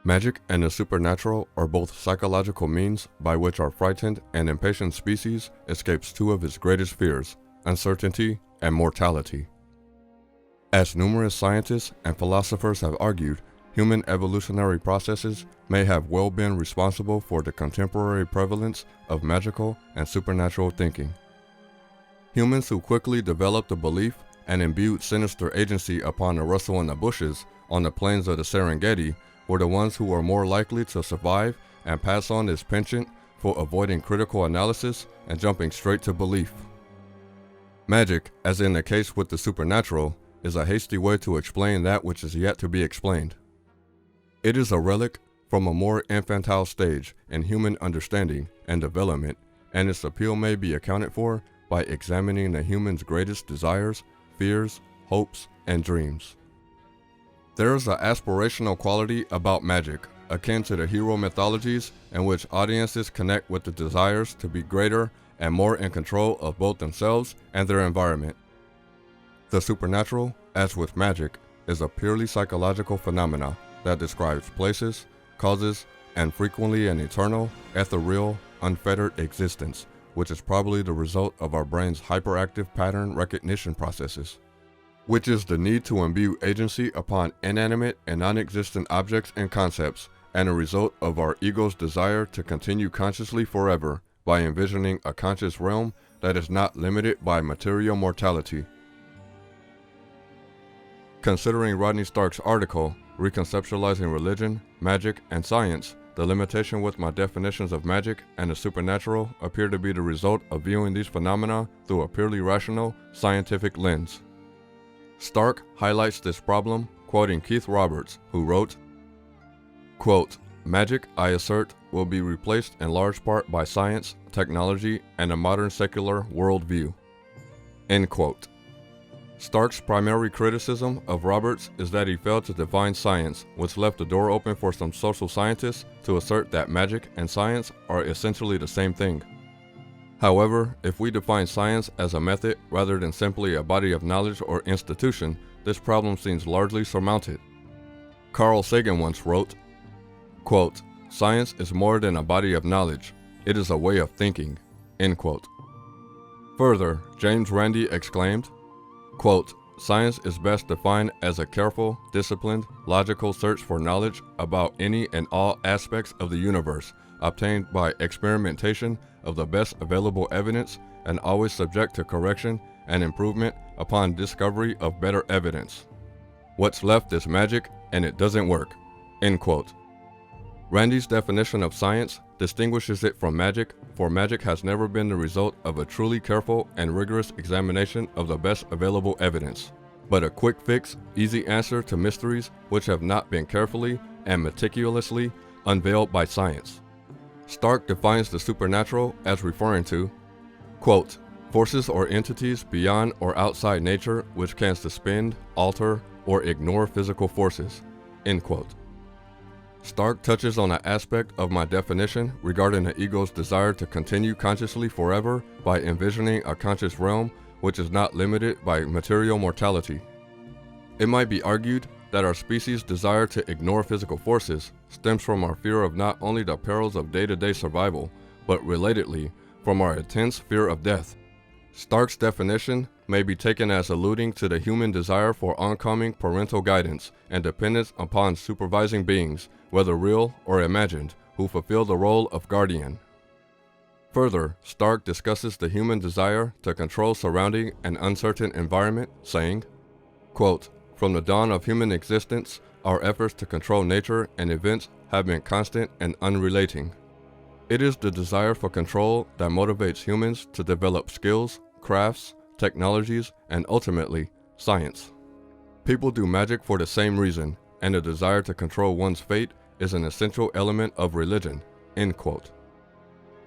Magic and the supernatural are both psychological means by which our frightened and impatient species escapes two of its greatest fears, uncertainty and mortality. As numerous scientists and philosophers have argued, human evolutionary processes may have well been responsible for the contemporary prevalence of magical and supernatural thinking. Humans who quickly developed the belief and imbued sinister agency upon the rustle in the bushes on the plains of the Serengeti were the ones who were more likely to survive and pass on this penchant for avoiding critical analysis and jumping straight to belief. Magic, as in the case with the supernatural, is a hasty way to explain that which is yet to be explained. It is a relic from a more infantile stage in human understanding and development, and its appeal may be accounted for by examining the human's greatest desires, fears, hopes, and dreams. There is an aspirational quality about magic, akin to the hero mythologies in which audiences connect with the desires to be greater and more in control of both themselves and their environment. The supernatural, as with magic, is a purely psychological phenomena that describes places, causes, and frequently an eternal, ethereal, unfettered existence, which is probably the result of our brain's hyperactive pattern recognition processes, which is the need to imbue agency upon inanimate and non-existent objects and concepts, and a result of our ego's desire to continue consciously forever by envisioning a conscious realm that is not limited by material mortality. Considering Rodney Stark's article, Reconceptualizing Religion, Magic, and Science, the limitation with my definitions of magic and the supernatural appear to be the result of viewing these phenomena through a purely rational, scientific lens. Stark highlights this problem, quoting Keith Roberts, who wrote, quote, "Magic, I assert, will be replaced in large part by science, technology, and a modern secular worldview." End quote. Stark's primary criticism of Roberts is that he failed to define science, which left the door open for some social scientists to assert that magic and science are essentially the same thing. However, if we define science as a method rather than simply a body of knowledge or institution, this problem seems largely surmounted. Carl Sagan once wrote, quote, "Science is more than a body of knowledge, it is a way of thinking." End quote. Further, James Randi exclaimed, quote, "Science is best defined as a careful, disciplined, logical search for knowledge about any and all aspects of the universe, obtained by experimentation of the best available evidence and always subject to correction and improvement upon discovery of better evidence. What's left is magic and it doesn't work." End quote. Randi's definition of science distinguishes it from magic, for magic has never been the result of a truly careful and rigorous examination of the best available evidence, but a quick fix, easy answer to mysteries which have not been carefully and meticulously unveiled by science. Stark defines the supernatural as referring to, quote, "forces or entities beyond or outside nature which can suspend, alter, or ignore physical forces." End quote. Stark touches on an aspect of my definition regarding the ego's desire to continue consciously forever by envisioning a conscious realm which is not limited by material mortality. It might be argued that our species' desire to ignore physical forces stems from our fear of not only the perils of day-to-day survival, but relatedly, from our intense fear of death. Stark's definition may be taken as alluding to the human desire for oncoming parental guidance and dependence upon supervising beings, whether real or imagined, who fulfill the role of guardian. Further, Stark discusses the human desire to control surrounding an uncertain environment, saying, quote, "From the dawn of human existence, our efforts to control nature and events have been constant and unrelenting. It is the desire for control that motivates humans to develop skills, crafts, technologies, and ultimately, science. People do magic for the same reason, and the desire to control one's fate is an essential element of religion." End quote.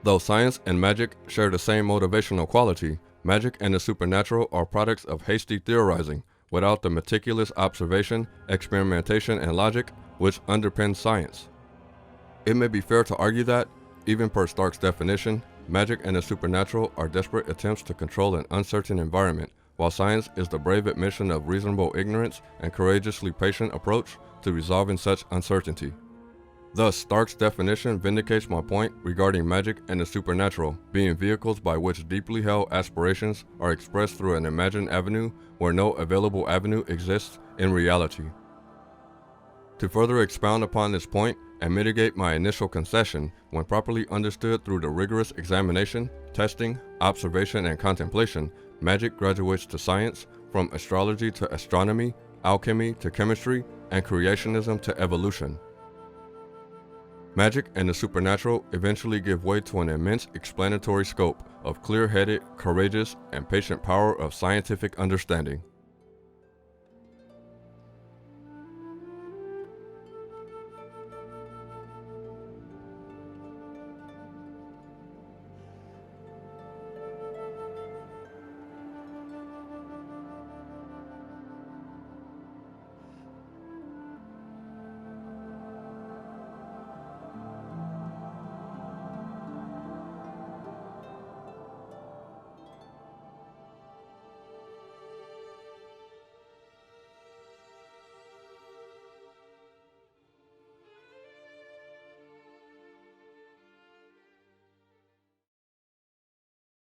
Though science and magic share the same motivational quality, magic and the supernatural are products of hasty theorizing without the meticulous observation, experimentation, and logic which underpin science. It may be fair to argue that, even per Stark's definition, magic and the supernatural are desperate attempts to control an uncertain environment, while science is the brave admission of reasonable ignorance and courageously patient approach to resolving such uncertainty. Thus, Stark's definition vindicates my point regarding magic and the supernatural being vehicles by which deeply held aspirations are expressed through an imagined avenue where no available avenue exists in reality. To further expound upon this point and mitigate my initial concession, when properly understood through the rigorous examination, testing, observation, and contemplation, magic graduates to science, from astrology to astronomy, alchemy to chemistry, and creationism to evolution. Magic and the supernatural eventually give way to an immense explanatory scope of clear-headed, courageous, and patient power of scientific understanding.